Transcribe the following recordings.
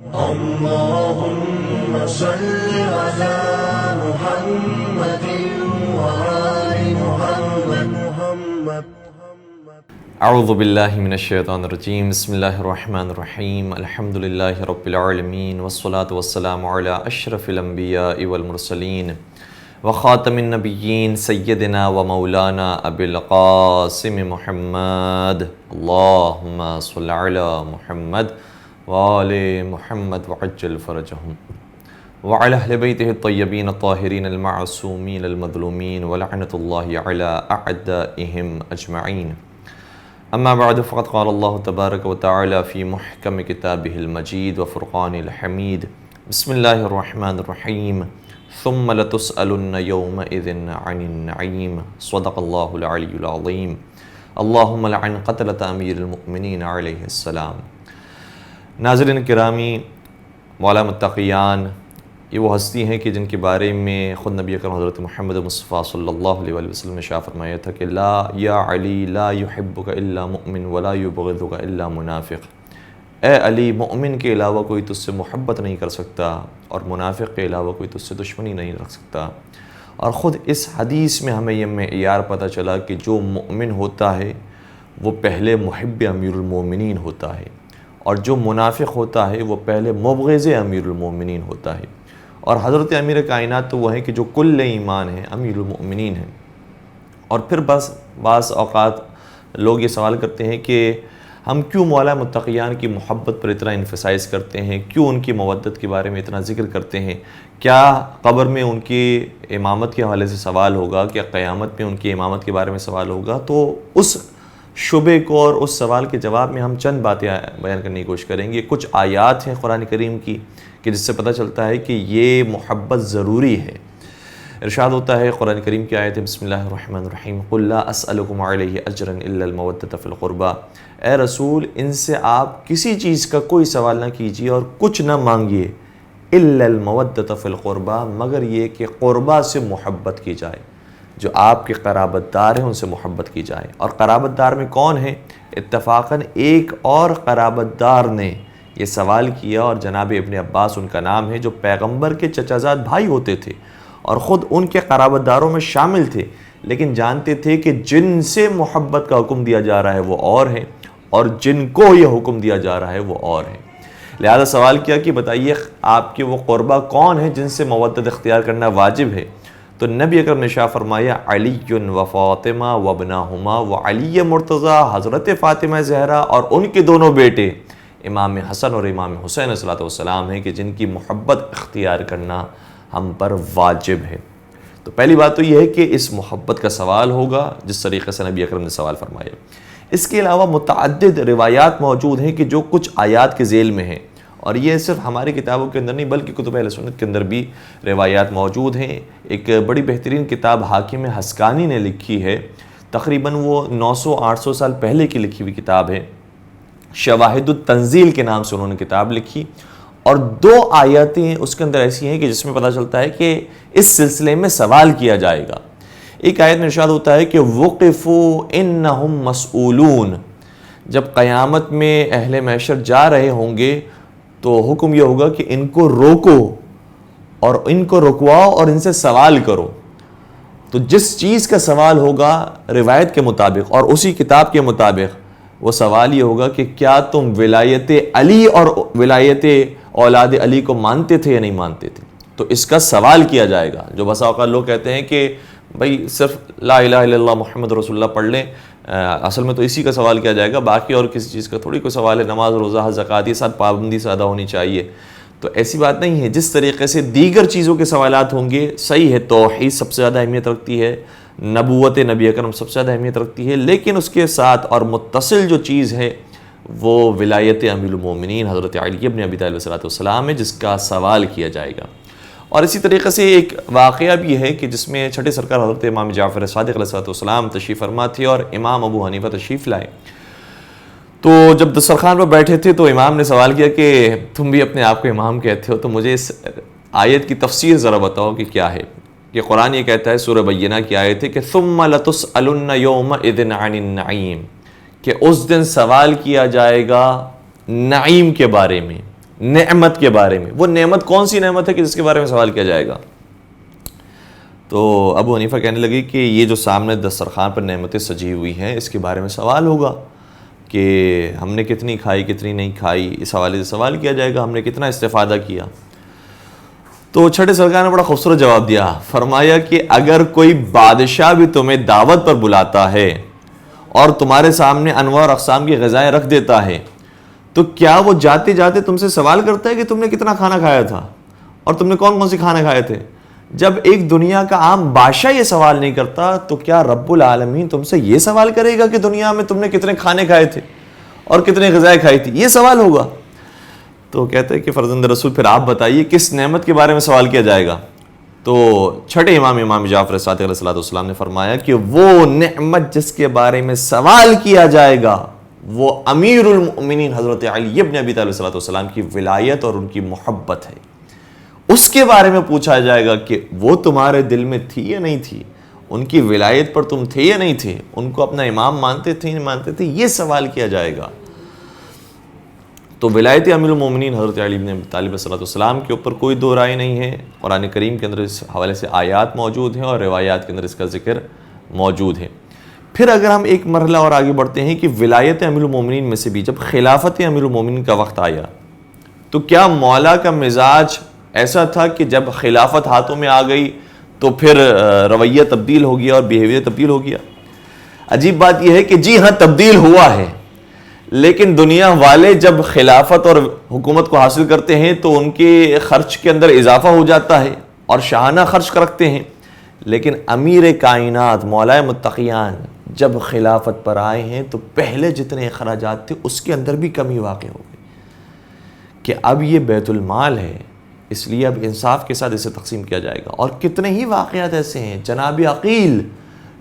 اللهم صل على محمد وآل محمد. اعوذ باللہ من الشیطان الرجیم. بسم اللہ الرحمن الرحیم. الحمد للہ رب العالمین والصلاة والسلام علی اشرف الانبیاء والمرسلین وخاتم النبیین سیدنا و مولانا ابی القاسم محمد. اللہم صل علی محمد وآل محمد وعجل فرجہم وعلی اہل بیتہ الطیبین الطاہرین المعصومین المظلومین ولعنۃ اللہ علی اعدائہم اجمعین. اما بعد فقد قال اللہ تبارک و تعالی فی محکم کتابہ المجید وفرقان الحمید. بسم اللہ الرحمن الرحیم. ثم لتسألن یومئذ عن النعیم. صدق اللہ العلی العظیم. اللہم لعن قتلۃ امیر المؤمنین علیہ السلام. ناظرین کرامی، مولا متقیان، یہ وہ ہستی ہیں کہ جن کے بارے میں خود نبی اکرم حضرت محمد مصطفیٰ صلی اللہ علیہ وسلم نے شاہ فرمایا تھا کہ لا یا علی لا یحبک الا مؤمن ولا یبغضک الا منافق. اے علی، مومن کے علاوہ کوئی تجھ سے محبت نہیں کر سکتا اور منافق کے علاوہ کوئی تجھ سے دشمنی نہیں رکھ سکتا. اور خود اس حدیث میں ہمیں یہ معیار پتہ چلا کہ جو مومن ہوتا ہے وہ پہلے محب امیر المومنین ہوتا ہے، اور جو منافق ہوتا ہے وہ پہلے مبغض امیر المومنین ہوتا ہے. اور حضرت امیر کائنات تو وہ ہیں کہ جو کل ایمان ہیں، امیر المؤمنین ہیں. اور پھر بعض اوقات لوگ یہ سوال کرتے ہیں کہ ہم کیوں مولا متقیان کی محبت پر اتنا انفسائز کرتے ہیں، کیوں ان کی مودت کے بارے میں اتنا ذکر کرتے ہیں؟ کیا قبر میں ان کی امامت کے حوالے سے سوال ہوگا؟ کیا قیامت میں ان کی امامت کے بارے میں سوال ہوگا؟ تو اس شبے کو اور اس سوال کے جواب میں ہم چند باتیں بیان کرنے کی کوشش کریں گے. کچھ آیات ہیں قرآن کریم کی کہ جس سے پتہ چلتا ہے کہ یہ محبت ضروری ہے. ارشاد ہوتا ہے قرآن کریم کی آیت ہے، بسم اللہ الرحمن الرحیم. قل لا اسألکم علیہ اجرا الا المودۃ فی القربى. اے رسول، ان سے آپ کسی چیز کا کوئی سوال نہ کیجیے اور کچھ نہ مانگیے، الا المودۃ فی القربى، مگر یہ کہ قربہ سے محبت کی جائے. جو آپ کے قرابت دار ہیں ان سے محبت کی جائے. اور قرابت دار میں کون ہیں؟ اتفاقاً ایک اور قرابت دار نے یہ سوال کیا، اور جناب ابن عباس ان کا نام ہے، جو پیغمبر کے چچا زاد بھائی ہوتے تھے اور خود ان کے قرابت داروں میں شامل تھے، لیکن جانتے تھے کہ جن سے محبت کا حکم دیا جا رہا ہے وہ اور ہیں، اور جن کو یہ حکم دیا جا رہا ہے وہ اور ہیں. لہذا سوال کیا کہ بتائیے آپ کے وہ قربہ کون ہیں جن سے مودت اختیار کرنا واجب ہے؟ تو نبی اکرم نے شاہ فرمایا علی و فاطمہ و ابناہما و علی مرتضی، حضرت فاطمہ زہرا اور ان کے دونوں بیٹے امام حسن اور امام حسین علیہ السلام ہیں کہ جن کی محبت اختیار کرنا ہم پر واجب ہے. تو پہلی بات تو یہ ہے کہ اس محبت کا سوال ہوگا جس طریقے سے نبی اکرم نے سوال فرمایا. اس کے علاوہ متعدد روایات موجود ہیں کہ جو کچھ آیات کے ذیل میں ہیں، اور یہ صرف ہماری کتابوں کے اندر نہیں بلکہ کتب اہل سنت کے اندر بھی روایات موجود ہیں. ایک بڑی بہترین کتاب حاکم حسکانی نے لکھی ہے، تقریباً وہ 900-800 سال پہلے کی لکھی ہوئی کتاب ہے. شواہد التنزیل کے نام سے انہوں نے کتاب لکھی، اور 2 آیاتیں اس کے اندر ایسی ہیں کہ جس میں پتہ چلتا ہے کہ اس سلسلے میں سوال کیا جائے گا. ایک آیت میں ارشاد ہوتا ہے کہ وقفوا انہم مسئولون. جب قیامت میں اہل محشر جا رہے ہوں گے تو حکم یہ ہوگا کہ ان کو روکو اور ان کو رکواؤ اور ان سے سوال کرو. تو جس چیز کا سوال ہوگا روایت کے مطابق اور اسی کتاب کے مطابق، وہ سوال یہ ہوگا کہ کیا تم ولایت علی اور ولایت اولاد علی کو مانتے تھے یا نہیں مانتے تھے؟ تو اس کا سوال کیا جائے گا. جو بسا اوقات لوگ کہتے ہیں کہ بھائی صرف لا الہ الا اللہ محمد رسول اللہ پڑھ لیں، اصل میں تو اسی کا سوال کیا جائے گا، باقی اور کسی چیز کا تھوڑی کوئی سوال ہے. نماز، روزہ، زکوٰۃ یہ سب پابندی سے ادا ہونی چاہیے. تو ایسی بات نہیں ہے. جس طریقے سے دیگر چیزوں کے سوالات ہوں گے، صحیح ہے، توحید سب سے زیادہ اہمیت رکھتی ہے، نبوت نبی اکرم سب سے زیادہ اہمیت رکھتی ہے، لیکن اس کے ساتھ اور متصل جو چیز ہے وہ ولایت امیر المومنین حضرت علی بن ابی طالب علیہ السلام ہے، جس کا سوال کیا جائے گا. اور اسی طریقے سے ایک واقعہ بھی ہے کہ جس میں چھٹے سرکار حضرت امام جعفر صادق علیہ السلام تشریف فرما تھے اور امام ابو حنیفہ تشریف لائے. تو جب دسترخوان پر بیٹھے تھے تو امام نے سوال کیا کہ تم بھی اپنے آپ کو امام کہتے ہو، تو مجھے اس آیت کی تفسیر ذرا بتاؤ کہ کیا ہے. کہ قرآن یہ کہتا ہے، سورہ بینہ کی آیت ہے کہ ثم لتسألن یومئذ عن النعیم، کہ اس دن سوال کیا جائے گا نعیم کے بارے میں. نعمت کے بارے میں. وہ نعمت کون سی نعمت ہے کہ جس کے بارے میں سوال کیا جائے گا؟ تو ابو حنیفہ کہنے لگے کہ یہ جو سامنے دسترخوان پر نعمتیں سجی ہوئی ہیں اس کے بارے میں سوال ہوگا کہ ہم نے کتنی کھائی کتنی نہیں کھائی. اس حوالے سے سوال کیا جائے گا ہم نے کتنا استفادہ کیا. تو چھٹے سرکار نے بڑا خوبصورت جواب دیا. فرمایا کہ اگر کوئی بادشاہ بھی تمہیں دعوت پر بلاتا ہے اور تمہارے سامنے انواع اور اقسام کی غذائیں رکھ دیتا ہے تو کیا وہ جاتے جاتے تم سے سوال کرتا ہے کہ تم نے کتنا کھانا کھایا تھا اور تم نے کون کون سے کھانے کھائے تھے؟ جب ایک دنیا کا عام بادشاہ یہ سوال نہیں کرتا تو کیا رب العالمین تم سے یہ سوال کرے گا کہ دنیا میں تم نے کتنے کھانے کھائے تھے اور کتنے غذائیں کھائی تھی؟ یہ سوال ہوگا. تو کہتے ہیں کہ فرزند رسول پھر آپ بتائیے کس نعمت کے بارے میں سوال کیا جائے گا؟ تو چھٹے امام جعفر صادق علیہ السلام نے فرمایا کہ وہ نعمت جس کے بارے میں سوال کیا جائے گا وہ امیر المؤمنین حضرت علی ابن ابی طالب صلی اللہ علیہ وسلم کی ولایت اور ان کی محبت ہے. اس کے بارے میں پوچھا جائے گا کہ وہ تمہارے دل میں تھی یا نہیں تھی، ان کی ولایت پر تم تھے یا نہیں تھے، ان کو اپنا امام مانتے تھے نہیں مانتے تھے، یہ سوال کیا جائے گا. تو ولایت امیر المومنین حضرت علی بن ابی طالب صلی اللہ علیہ وسلم کے اوپر کوئی دو رائے نہیں ہے. قرآن کریم کے اندر اس حوالے سے آیات موجود ہیں اور روایات کے اندر اس کا ذکر موجود ہے. پھر اگر ہم ایک مرحلہ اور آگے بڑھتے ہیں کہ ولایت امیر المومنین میں سے بھی جب خلافت امیر المومنین کا وقت آیا تو کیا مولا کا مزاج ایسا تھا کہ جب خلافت ہاتھوں میں آ گئی تو پھر رویہ تبدیل ہو گیا اور بیہیویئر تبدیل ہو گیا؟ عجیب بات یہ ہے کہ جی ہاں تبدیل ہوا ہے، لیکن دنیا والے جب خلافت اور حکومت کو حاصل کرتے ہیں تو ان کے خرچ کے اندر اضافہ ہو جاتا ہے اور شاہانہ خرچ رکھتے ہیں. لیکن امیر کائنات مولا متقیان جب خلافت پر آئے ہیں تو پہلے جتنے اخراجات تھے اس کے اندر بھی کمی واقع ہو گئی کہ اب یہ بیت المال ہے، اس لیے اب انصاف کے ساتھ اسے تقسیم کیا جائے گا. اور کتنے ہی واقعات ایسے ہیں، جناب عقیل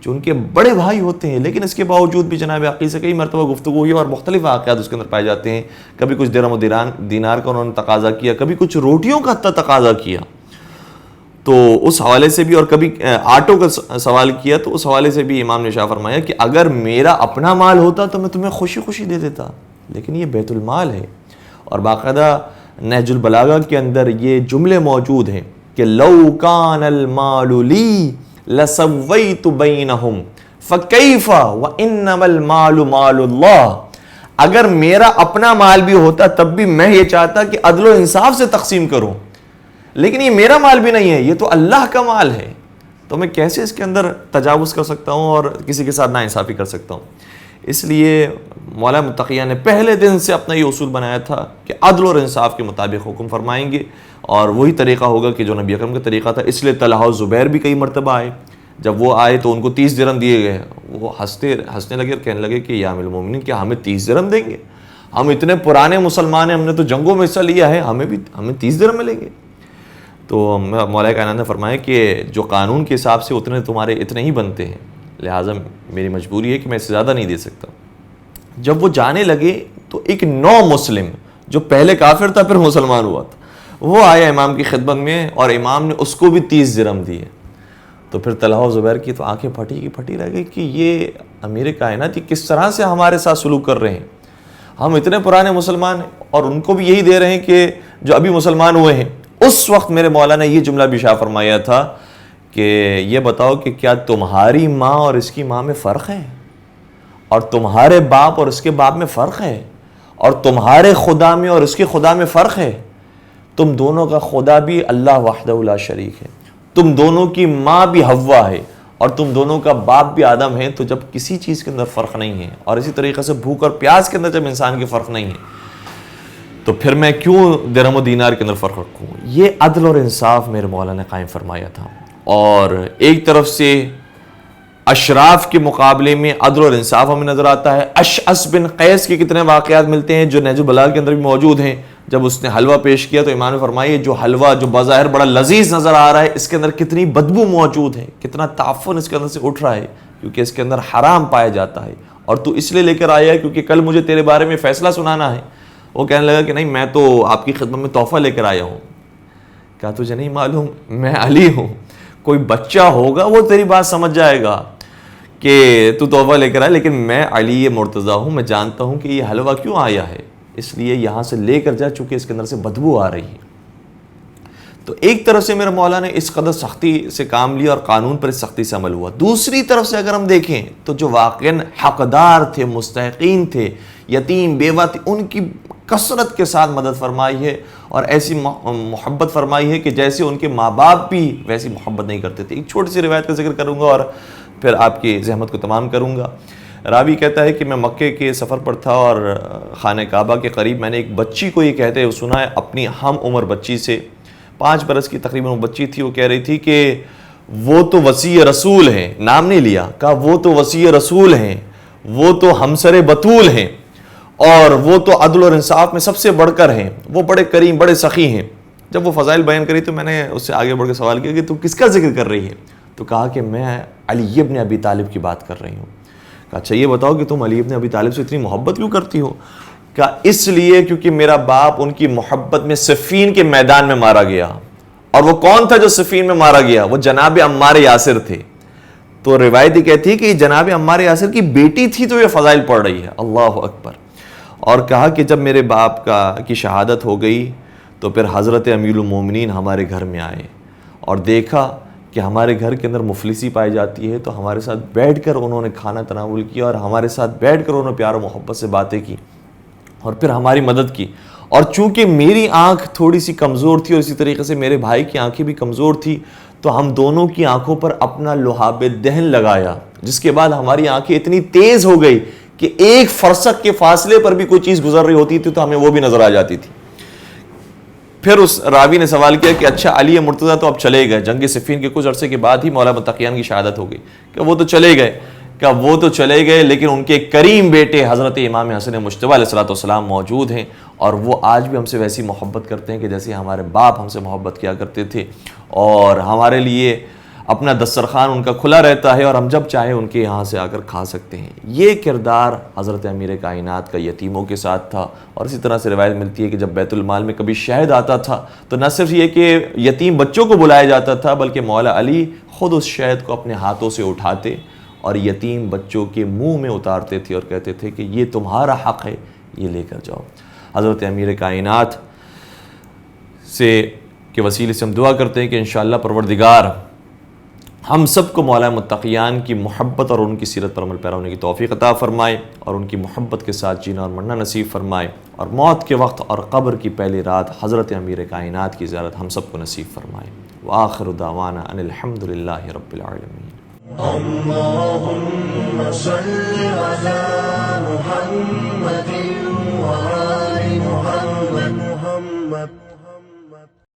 جو ان کے بڑے بھائی ہوتے ہیں لیکن اس کے باوجود بھی جناب عقیل سے کئی مرتبہ گفتگو ہوئی اور مختلف واقعات اس کے اندر پائے جاتے ہیں. کبھی کچھ درہم و دینار کا انہوں نے تقاضا کیا، کبھی کچھ روٹیوں کا حتی تقاضا کیا، تو اس حوالے سے بھی، اور کبھی آٹوں کا سوال کیا. تو اس حوالے سے بھی امام نے شاہ فرمایا کہ اگر میرا اپنا مال ہوتا تو میں تمہیں خوشی خوشی دے دیتا، لیکن یہ بیت المال ہے. اور باقاعدہ نہج البلاغہ کے اندر یہ جملے موجود ہیں کہ لو کان المال لی لسویت بینہم فکیف وانما المال مال اللہ. اگر میرا اپنا مال بھی ہوتا تب بھی میں یہ چاہتا کہ عدل و انصاف سے تقسیم کروں، لیکن یہ میرا مال بھی نہیں ہے، یہ تو اللہ کا مال ہے، تو میں کیسے اس کے اندر تجاوز کر سکتا ہوں اور کسی کے ساتھ ناانصافی کر سکتا ہوں. اس لیے مولا متقیہ نے پہلے دن سے اپنا یہ اصول بنایا تھا کہ عدل اور انصاف کے مطابق حکم فرمائیں گے، اور وہی طریقہ ہوگا کہ جو نبی اکرم کا طریقہ تھا. اس لیے طلحہ و زبیر بھی کئی مرتبہ آئے. جب وہ آئے تو ان کو 30 درہم دیے گئے. وہ ہنسنے لگے اور کہنے لگے کہ یا امیر المومنین کیا ہمیں 30 درہم دیں گے؟ ہم اتنے پرانے مسلمان ہیں، ہم نے تو جنگوں میں حصہ لیا ہے، ہمیں 30 درہم ملیں گے؟ تو مولا کائنات نے فرمایا کہ جو قانون کے حساب سے تمہارے اتنے ہی بنتے ہیں، لہٰذا میری مجبوری ہے کہ میں اس سے زیادہ نہیں دے سکتا. جب وہ جانے لگے تو ایک نو مسلم جو پہلے کافر تھا پھر مسلمان ہوا تھا وہ آیا امام کی خدمت میں اور امام نے اس کو بھی 30 درہم دیے. تو پھر طلحہ و زبیر کی تو آنکھیں پھٹی رہ گئی کہ یہ امیر کائنات کس طرح سے ہمارے ساتھ سلوک کر رہے ہیں، ہم اتنے پرانے مسلمان ہیں اور ان کو بھی یہی دے رہے ہیں کہ جو ابھی مسلمان ہوئے ہیں. اس وقت میرے مولا نے یہ جملہ بھی شاہ فرمایا تھا کہ یہ بتاؤ کہ کیا تمہاری ماں اور اس کی ماں میں فرق ہے، اور تمہارے باپ اور اس کے باپ میں فرق ہے، اور تمہارے خدا میں اور اس کے خدا میں فرق ہے؟ تم دونوں کا خدا بھی اللہ وحدہ لا شریک ہے، تم دونوں کی ماں بھی حوا ہے، اور تم دونوں کا باپ بھی آدم ہے. تو جب کسی چیز کے اندر فرق نہیں ہے، اور اسی طریقے سے بھوک اور پیاس کے اندر جب انسان کے فرق نہیں ہے، تو پھر میں کیوں درہم و دینار کے اندر فرق رکھوں؟ یہ عدل اور انصاف میرے مولا نے قائم فرمایا تھا. اور ایک طرف سے اشراف کے مقابلے میں عدل اور انصاف ہمیں نظر آتا ہے. اشعث بن قیس کے کتنے واقعات ملتے ہیں جو نہج البلاغہ کے اندر بھی موجود ہیں. جب اس نے حلوہ پیش کیا تو امام نے فرمایا جو حلوہ جو بظاہر بڑا لذیذ نظر آ رہا ہے اس کے اندر کتنی بدبو موجود ہے، کتنا تعفن اس کے اندر سے اٹھ رہا ہے، کیونکہ اس کے اندر حرام پایا جاتا ہے، اور تو اس لیے لے کر آیا ہے کیونکہ کل مجھے تیرے بارے میں فیصلہ سنانا ہے. وہ کہنے لگا کہ نہیں، میں تو آپ کی خدمت میں تحفہ لے کر آیا ہوں. کہا تجھے نہیں معلوم میں علی ہوں، کوئی بچہ ہوگا وہ تیری بات سمجھ جائے گا کہ تو تحفہ لے کر آیا، لیکن میں علی مرتضیٰ ہوں، میں جانتا ہوں کہ یہ حلوہ کیوں آیا ہے. اس لیے یہاں سے لے کر جا، چونکہ اس کے اندر سے بدبو آ رہی ہے۔ تو ایک طرف سے میرے مولا نے اس قدر سختی سے کام لیا اور قانون پر اس سختی سے عمل ہوا۔ دوسری طرف سے اگر ہم دیکھیں تو جو واقعاً حقدار تھے، مستحقین تھے، یتیم بیوہ تھے، ان کی کثرت کے ساتھ مدد فرمائی ہے اور ایسی محبت فرمائی ہے کہ جیسے ان کے ماں باپ بھی ویسی محبت نہیں کرتے تھے۔ ایک چھوٹی سی روایت کا ذکر کروں گا اور پھر آپ کی زحمت کو تمام کروں گا۔ راوی کہتا ہے کہ میں مکے کے سفر پر تھا اور خانہ کعبہ کے قریب میں نے ایک بچی کو یہ کہتے ہوئے سنا ہے، اپنی ہم عمر بچی سے، 5 برس کی تقریباً وہ بچی تھی، وہ کہہ رہی تھی کہ وہ تو وصی رسول ہیں، نام نہیں لیا، کہا وہ تو وصی رسول ہیں، وہ تو ہمسر بطول ہیں، اور وہ تو عدل اور انصاف میں سب سے بڑھ کر ہیں، وہ بڑے کریم، بڑے سخی ہیں۔ جب وہ فضائل بیان کری تو میں نے اس سے آگے بڑھ کے سوال کیا کہ تو کس کا ذکر کر رہی ہے؟ تو کہا کہ میں علی ابن ابی طالب کی بات کر رہی ہوں۔ کہا اچھا یہ بتاؤ کہ تم علی ابن ابی طالب سے اتنی محبت کیوں کرتی ہو؟ کہا اس لیے کیونکہ میرا باپ ان کی محبت میں صفین کے میدان میں مارا گیا۔ اور وہ کون تھا جو صفین میں مارا گیا؟ وہ جناب عمار یاسر تھے۔ تو روایت یہ کہتی ہے کہ جناب عمار یاسر کی بیٹی تھی تو یہ فضائل پڑھ رہی ہے، اللہ اکبر۔ اور کہا کہ جب میرے باپ کی شہادت ہو گئی تو پھر حضرت امیر المومنین ہمارے گھر میں آئے اور دیکھا کہ ہمارے گھر کے اندر مفلسی پائی جاتی ہے، تو ہمارے ساتھ بیٹھ کر انہوں نے کھانا تناول کیا اور ہمارے ساتھ بیٹھ کر انہوں نے پیار و محبت سے باتیں کی اور پھر ہماری مدد کی۔ اور چونکہ میری آنکھ تھوڑی سی کمزور تھی اور اسی طریقے سے میرے بھائی کی آنکھیں بھی کمزور تھی، تو ہم دونوں کی آنکھوں پر اپنا لعاب دہن لگایا، جس کے بعد ہماری آنکھیں اتنی تیز ہو گئی کہ ایک فرسخ کے فاصلے پر بھی کوئی چیز گزر رہی ہوتی تھی تو ہمیں وہ بھی نظر آ جاتی تھی۔ پھر اس راوی نے سوال کیا کہ اچھا علی مرتضیٰ تو اب چلے گئے، جنگ صفین کے کچھ عرصے کے بعد ہی مولا متقیان کی شہادت ہو گئی، کہ وہ تو چلے گئے، کہ وہ تو چلے گئے لیکن ان کے کریم بیٹے حضرت امام حسن مجتبیٰ علیہ السلام موجود ہیں، اور وہ آج بھی ہم سے ویسی محبت کرتے ہیں کہ جیسے ہمارے باپ ہم سے محبت کیا کرتے تھے، اور ہمارے لیے اپنا دسترخوان ان کا کھلا رہتا ہے اور ہم جب چاہیں ان کے یہاں سے آ کر کھا سکتے ہیں۔ یہ کردار حضرت امیر کائنات کا یتیموں کے ساتھ تھا۔ اور اسی طرح سے روایت ملتی ہے کہ جب بیت المال میں کبھی شہد آتا تھا تو نہ صرف یہ کہ یتیم بچوں کو بلایا جاتا تھا، بلکہ مولا علی خود اس شہد کو اپنے ہاتھوں سے اٹھاتے اور یتیم بچوں کے منہ میں اتارتے تھے اور کہتے تھے کہ یہ تمہارا حق ہے، یہ لے کر جاؤ۔ حضرت امیر کائنات سے کے وسیلے سے ہم دعا کرتے ہیں کہ انشاءاللہ پروردگار ہم سب کو مولا متقیان کی محبت اور ان کی سیرت پر عمل پیرا ہونے کی توفیق عطا فرمائے اور ان کی محبت کے ساتھ جینا اور مرنا نصیب فرمائے، اور موت کے وقت اور قبر کی پہلی رات حضرت امیر کائنات کی زیارت ہم سب کو نصیب فرمائے۔ وآخر دعوانا ان الحمد للہ رب العالمین۔ اللهم صل على محمد وآل محمد